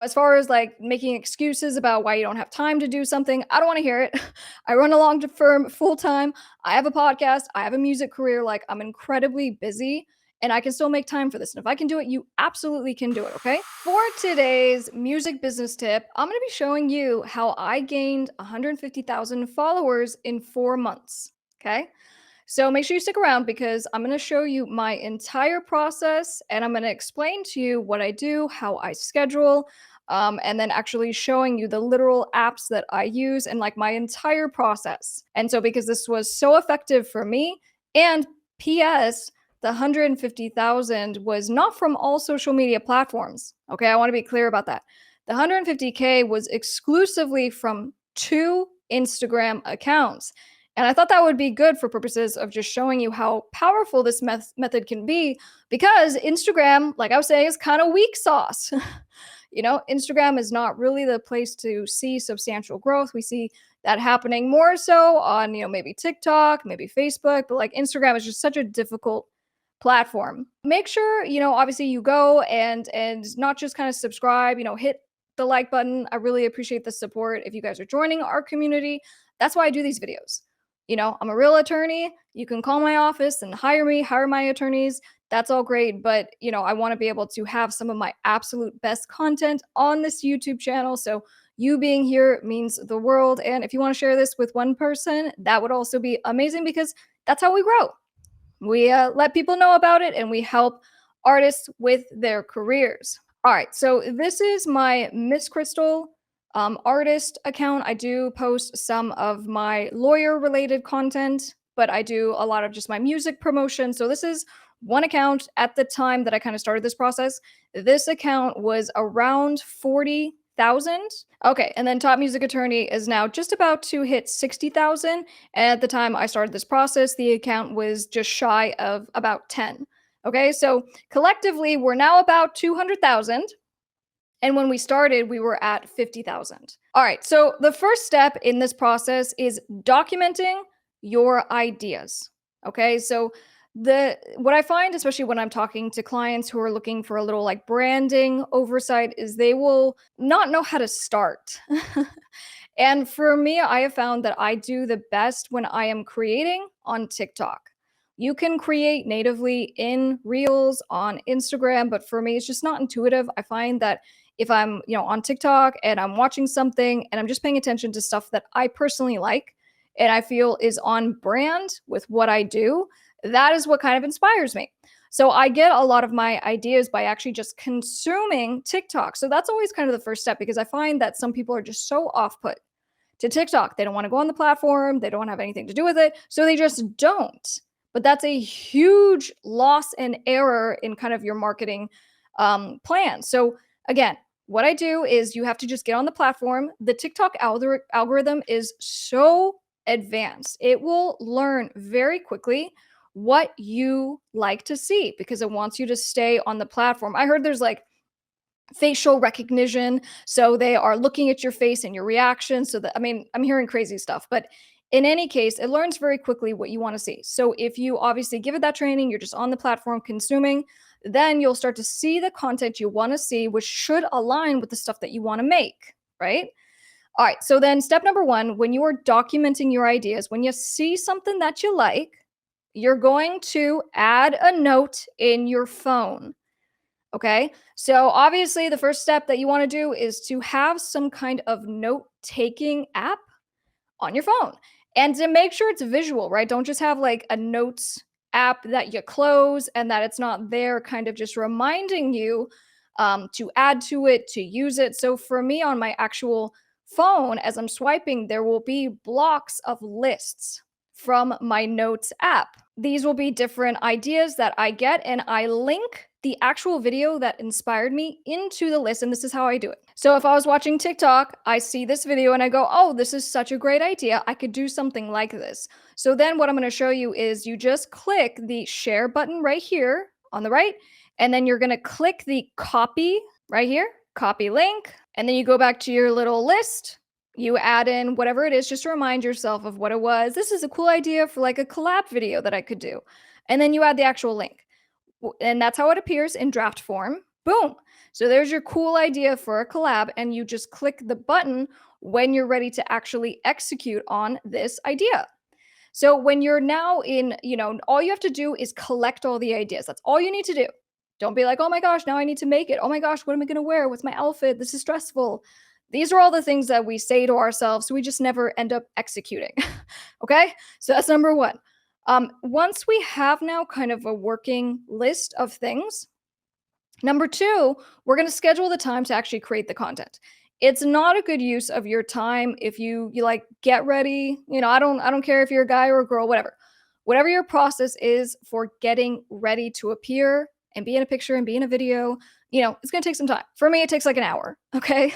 As far as like making excuses about why you don't have time to do something, I don't want to hear it. I run a long firm full time. I have a podcast. I have a music career. Like, I'm incredibly busy and I can still make time for this. And if I can do it, you absolutely can do it. Okay. For today's music business tip, I'm going to be showing you how I gained 150,000 followers in 4 months. Okay. So make sure you stick around because I'm going to show you my entire process and I'm going to explain to you what I do, how I schedule, and then actually showing you the literal apps that I use and like my entire process. And so because this was so effective for me, and PS, the 150,000 was not from all social media platforms. Okay, I want to be clear about that. The 150K was exclusively from 2 Instagram accounts. And I thought that would be good for purposes of just showing you how powerful this method can be, because Instagram, like I was saying, is kind of weak sauce. Instagram is not really the place to see substantial growth. We see that happening more so on, maybe TikTok, maybe Facebook, but like Instagram is just such a difficult platform. Make sure, obviously you go and not just kind of subscribe, hit the like button. I really appreciate the support. If you guys are joining our community, that's why I do these videos. I'm a real attorney. You can call my office and hire my attorneys. That's all great. But, I want to be able to have some of my absolute best content on this YouTube channel. So you being here means the world. And if you want to share this with one person, that would also be amazing because that's how we grow. We let people know about it and we help artists with their careers. All right. So this is my Miss KRYSTLE artist account. I do post some of my lawyer related content, but I do a lot of just my music promotion. So this is one account at the time that I kind of started this process. This account was around 40,000. Okay, and then Top Music Attorney is now just about to hit 60,000. And at the time I started this process, the account was just shy of about 10. Okay, so collectively we're now about 200,000. And when we started, we were at 50,000. All right, so the first step in this process is documenting your ideas. Okay, so what I find, especially when I'm talking to clients who are looking for a little like branding oversight, is they will not know how to start. And for me, I have found that I do the best when I am creating on TikTok. You can create natively in Reels on Instagram, but for me, it's just not intuitive. I find that if I'm, on TikTok and I'm watching something and I'm just paying attention to stuff that I personally like and I feel is on brand with what I do, that is what kind of inspires me. So I get a lot of my ideas by actually just consuming TikTok. So that's always kind of the first step, because I find that some people are just so off-put to TikTok. They don't want to go on the platform. They don't have anything to do with it. So they just don't. But that's a huge loss and error in kind of your marketing plan. So again, what I do is you have to just get on the platform. The TikTok algorithm is so advanced. It will learn very quickly what you like to see because it wants you to stay on the platform. I heard there's like facial recognition. So they are looking at your face and your reaction. So that, I'm hearing crazy stuff, but in any case, it learns very quickly what you want to see. So if you obviously give it that training, you're just on the platform consuming, then you'll start to see the content you want to see, which should align with the stuff that you want to make, right? All right, so then step number one, when you are documenting your ideas, when you see something that you like, you're going to add a note in your phone. Okay, so obviously the first step that you want to do is to have some kind of note-taking app on your phone. And to make sure it's visual, right? Don't just have like a notes app that you close and that it's not there, kind of just reminding you to add to it, to use it. So for me on my actual phone, as I'm swiping, there will be blocks of lists from my notes app. These will be different ideas that I get, and I link the actual video that inspired me into the list, and this is how I do it. So if I was watching TikTok, I see this video and I go, oh, this is such a great idea. I could do something like this. So then what I'm going to show you is you just click the share button right here on the right, and then you're going to click the copy right here, copy link, and then you go back to your little list. You add in whatever it is, just to remind yourself of what it was. This is a cool idea for like a collab video that I could do. And then you add the actual link. And that's how it appears in draft form. Boom. So there's your cool idea for a collab, and you just click the button when you're ready to actually execute on this idea. So when you're now in, all you have to do is collect all the ideas. That's all you need to do. Don't be like, oh my gosh, now I need to make it. Oh my gosh, what am I going to wear? What's my outfit? This is stressful. These are all the things that we say to ourselves. So we just never end up executing. Okay. So that's number one. Once we have now kind of a working list of things, number two, we're going to schedule the time to actually create the content. It's not a good use of your time if you like get ready. I don't care if you're a guy or a girl, whatever. Whatever your process is for getting ready to appear and be in a picture and be in a video, it's going to take some time. For me, it takes like an hour. Okay.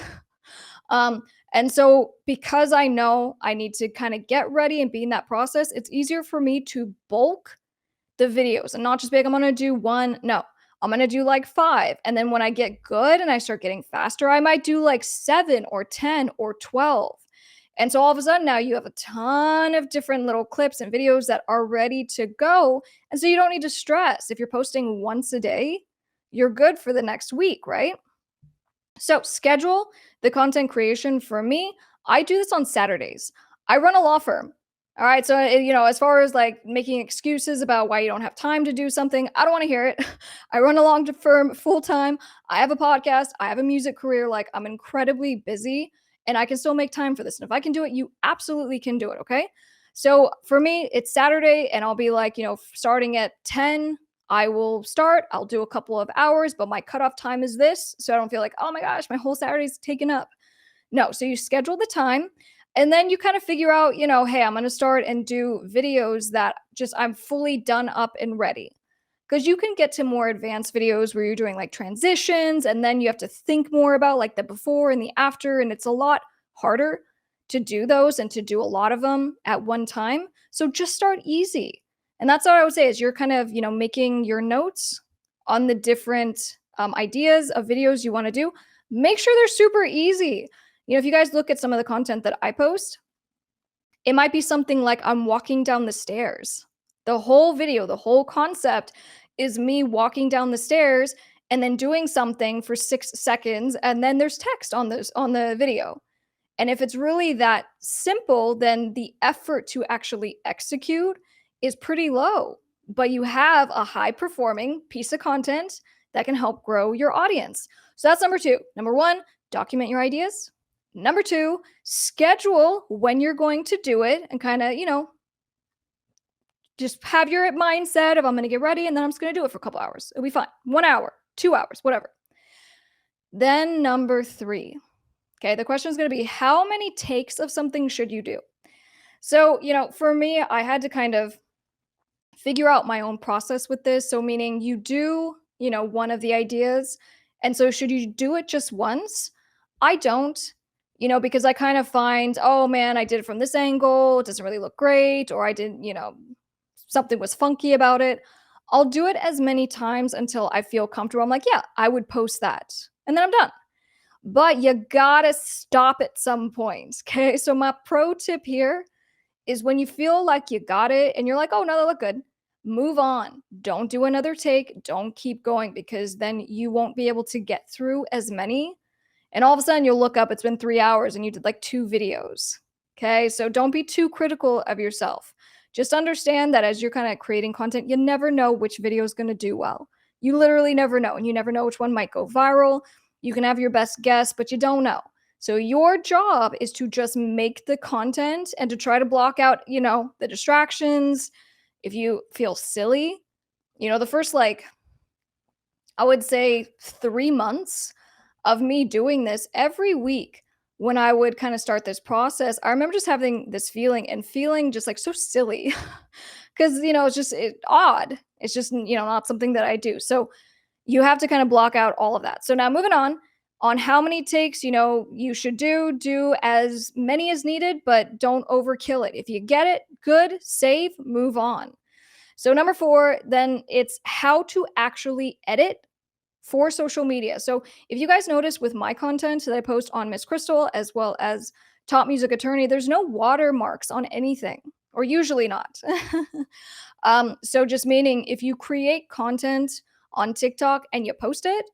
Um, and so because I know I need to kind of get ready and be in that process, it's easier for me to bulk the videos and not just be like, I'm gonna do one. No, I'm gonna do like five. And then when I get good and I start getting faster, I might do like 7 or 10 or 12. And so all of a sudden now you have a ton of different little clips and videos that are ready to go. And so you don't need to stress. If you're posting once a day, you're good for the next week, right? So schedule the content creation for me. I do this on Saturdays. I run a law firm. All right. So, as far as like making excuses about why you don't have time to do something, I don't want to hear it. I run a law firm full time. I have a podcast. I have a music career. Like, I'm incredibly busy and I can still make time for this. And if I can do it, you absolutely can do it. Okay. So for me, it's Saturday and I'll be like, starting at 10, I will start, I'll do a couple of hours, but my cutoff time is this. So I don't feel like, oh my gosh, my whole Saturday's taken up. No. So you schedule the time and then you kind of figure out, hey, I'm going to start and do videos that just I'm fully done up and ready. Because you can get to more advanced videos where you're doing like transitions and then you have to think more about like the before and the after. And it's a lot harder to do those and to do a lot of them at one time. So just start easy. And that's what I would say is you're kind of, making your notes on the different ideas of videos you want to do. Make sure they're super easy. If you guys look at some of the content that I post, it might be something like I'm walking down the stairs. The whole video, the whole concept is me walking down the stairs and then doing something for 6 seconds and then there's text on the video. And if it's really that simple, then the effort to actually execute is pretty low, but you have a high performing piece of content that can help grow your audience. So that's number two. Number one, document your ideas. Number two, schedule when you're going to do it and kind of, just have your mindset of I'm going to get ready and then I'm just going to do it for a couple hours. It'll be fine. 1 hour, 2 hours, whatever. Then number three. Okay, the question is going to be how many takes of something should you do? So, for me, I had to kind of figure out my own process with this. So, meaning you do, one of the ideas. And so, should you do it just once? I don't, because I kind of find, oh man, I did it from this angle. It doesn't really look great. Or I didn't, something was funky about it. I'll do it as many times until I feel comfortable. I'm like, yeah, I would post that. And then I'm done. But you gotta stop at some point. Okay. So, my pro tip here is when you feel like you got it and you're like, oh, no, that look good, move on. Don't do another take. Don't keep going because then you won't be able to get through as many. And all of a sudden you'll look up, it's been 3 hours and you did like 2 videos. Okay. So don't be too critical of yourself. Just understand that as you're kind of creating content, you never know which video is going to do well. You literally never know. And you never know which one might go viral. You can have your best guess, but you don't know. So your job is to just make the content and to try to block out, the distractions. If you feel silly, the first I would say 3 months of me doing this every week when I would kind of start this process, I remember just having this feeling and feeling just like so silly because, it's just odd. It's just, not something that I do. So you have to kind of block out all of that. So now moving on how many takes, you should do as many as needed, but don't overkill it. If you get it, good, save, move on. So number 4, then it's how to actually edit for social media. So if you guys notice with my content that I post on Miss KRYSTLE as well as Top Music Attorney, there's no watermarks on anything, or usually not. So just meaning if you create content on TikTok and you post it,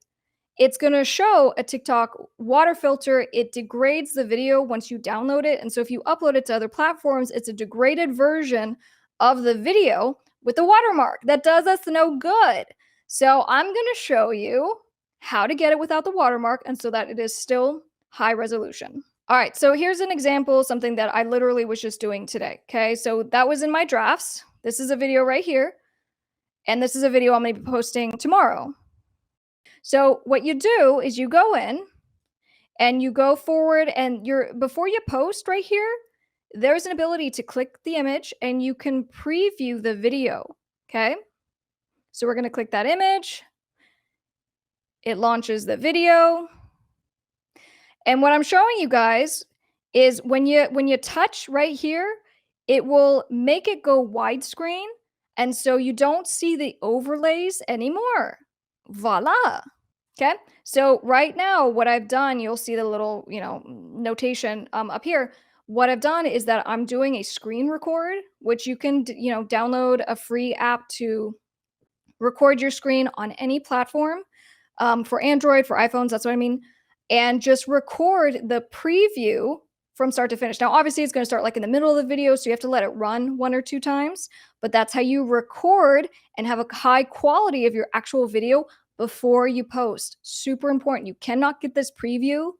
it's gonna show a TikTok water filter. It degrades the video once you download it, and so if you upload it to other platforms, it's a degraded version of the video with the watermark. That does us no good. So I'm gonna show you how to get it without the watermark and so that it is still high resolution. All right, so here's an example, something that I literally was just doing today, okay? So that was in my drafts. This is a video right here, and this is a video I'm gonna be posting tomorrow. So what you do is you go in and you go forward and before you post right here, there's an ability to click the image and you can preview the video, okay? So we're gonna click that image. It launches the video. And what I'm showing you guys is when you touch right here, it will make it go widescreen. And so you don't see the overlays anymore. Voila. Okay. So right now, what I've done, you'll see the little, notation up here. What I've done is that I'm doing a screen record, which you can, download a free app to record your screen on any platform, for Android, for iPhones, that's what I mean, and just record the preview from start to finish. Now, obviously, it's going to start like in the middle of the video, so you have to let it run 1 or 2 times, but that's how you record and have a high quality of your actual video before you post. Super important. You cannot get this preview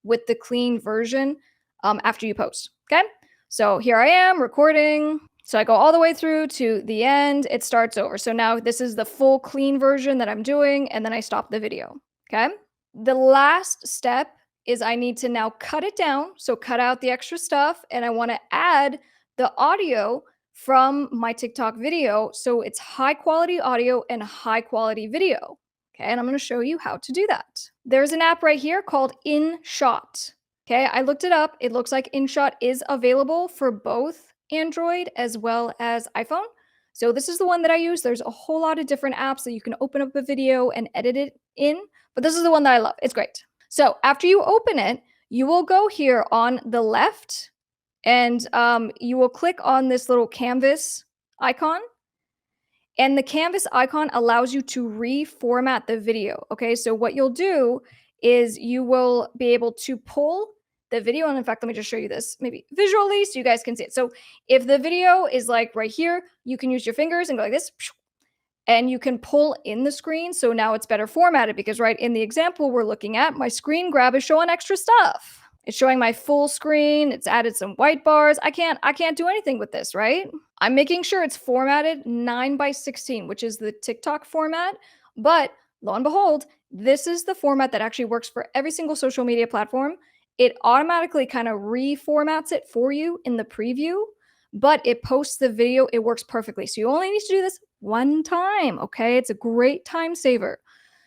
with the clean version after you post. Okay. So here I am recording. So I go all the way through to the end. It starts over. So now this is the full clean version that I'm doing. And then I stop the video. Okay. The last step is I need to now cut it down. So cut out the extra stuff. And I want to add the audio from my TikTok video. So it's high quality audio and high quality video. Okay, and I'm going to show you how to do that. There's an app right here called InShot. Okay, I looked it up. It looks like InShot is available for both Android as well as iPhone. So this is the one that I use. There's a whole lot of different apps that you can open up a video and edit it in, but this is the one that I love. It's great. So after you open it, you will go here on the left and you will click on this little canvas icon. And the canvas icon allows you to reformat the video. Okay, so what you'll do is you will be able to pull the video. And in fact, let me just show you this maybe visually so you guys can see it. So if the video is like right here, you can use your fingers and go like this. And you can pull in the screen. So now it's better formatted because right in the example we're looking at, my screen grab is showing extra stuff. It's showing my full screen. It's added some white bars. I can't do anything with this, right? I'm making sure it's formatted 9:16, which is the TikTok format. But lo and behold, this is the format that actually works for every single social media platform. It automatically kind of reformats it for you in the preview, but it posts the video. It works perfectly. So you only need to do this one time, okay? It's a great time saver.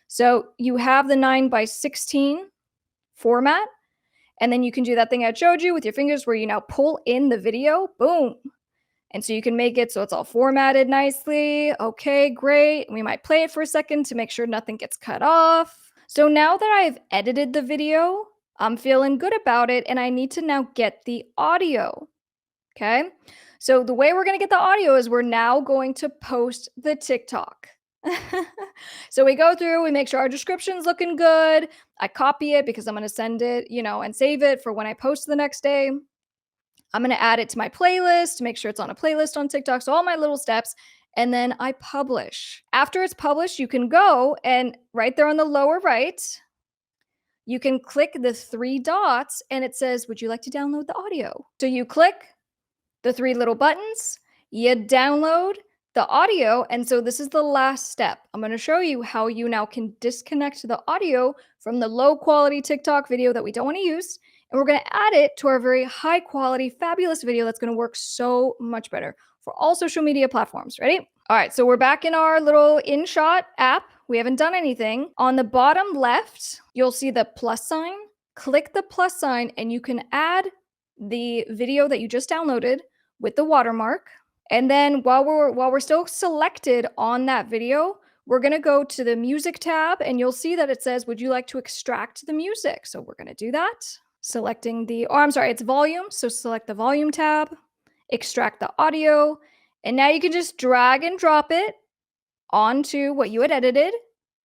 So you have the 9:16 format. And then you can do that thing I showed you with your fingers where you now pull in the video, boom. And so you can make it so it's all formatted nicely. Okay, great. We might play it for a second to make sure nothing gets cut off. So now that I've edited the video, I'm feeling good about it and I need to now get the audio. Okay, so the way we're going to get the audio is we're now going to post the TikTok. So we go through, we make sure our description's looking good. I copy it because I'm going to send it, and save it for when I post the next day. I'm going to add it to my playlist to make sure it's on a playlist on TikTok. So all my little steps. And then I publish. After it's published, you can go and right there on the lower right, you can click the 3 dots and it says, would you like to download the audio? So you click the 3 little buttons, you download the audio. And so this is the last step. I'm going to show you how you now can disconnect the audio from the low quality TikTok video that we don't want to use. And we're going to add it to our very high quality, fabulous video that's going to work so much better for all social media platforms. Ready? All right. So we're back in our little InShot app. We haven't done anything. On the bottom left, you'll see the plus sign. Click the plus sign and you can add the video that you just downloaded with the watermark. And then while we're still selected on that video, we're going to go to the music tab and you'll see that it says, would you like to extract the music? So we're going to do that. Selecting it's volume. So select the volume tab, extract the audio. And now you can just drag and drop it onto what you had edited.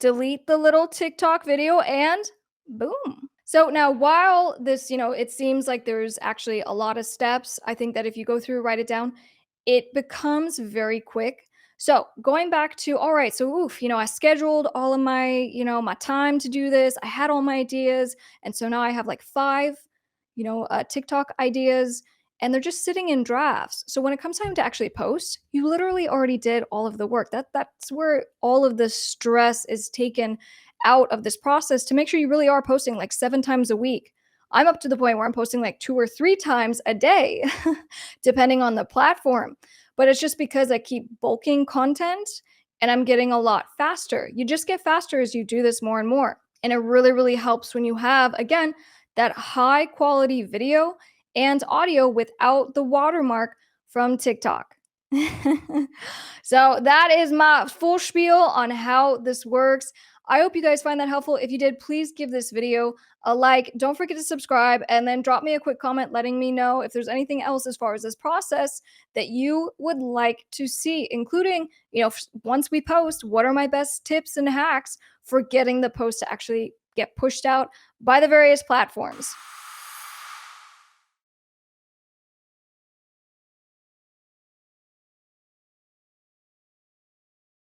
delete the little TikTok video, and boom. So now, while this, it seems like there's actually a lot of steps, I think that if you go through, write it down, it becomes very quick. So going back to, all right, so oof, I scheduled all of my, my time to do this. I had all my ideas. And so now I have like five, TikTok ideas, and they're just sitting in drafts. So when it comes time to actually post, you literally already did all of the work. That's where all of the stress is taken out of this process to make sure you really are posting like 7 times a week. I'm up to the point where I'm posting like 2 or 3 times a day, depending on the platform. But it's just because I keep bulking content and I'm getting a lot faster. You just get faster as you do this more and more. And it really, really helps when you have, again, that high quality video and audio without the watermark from TikTok. So that is my full spiel on how this works. I hope you guys find that helpful. If you did, please give this video a like. Don't forget to subscribe, and then drop me a quick comment letting me know if there's anything else as far as this process that you would like to see, including, once we post, what are my best tips and hacks for getting the post to actually get pushed out by the various platforms.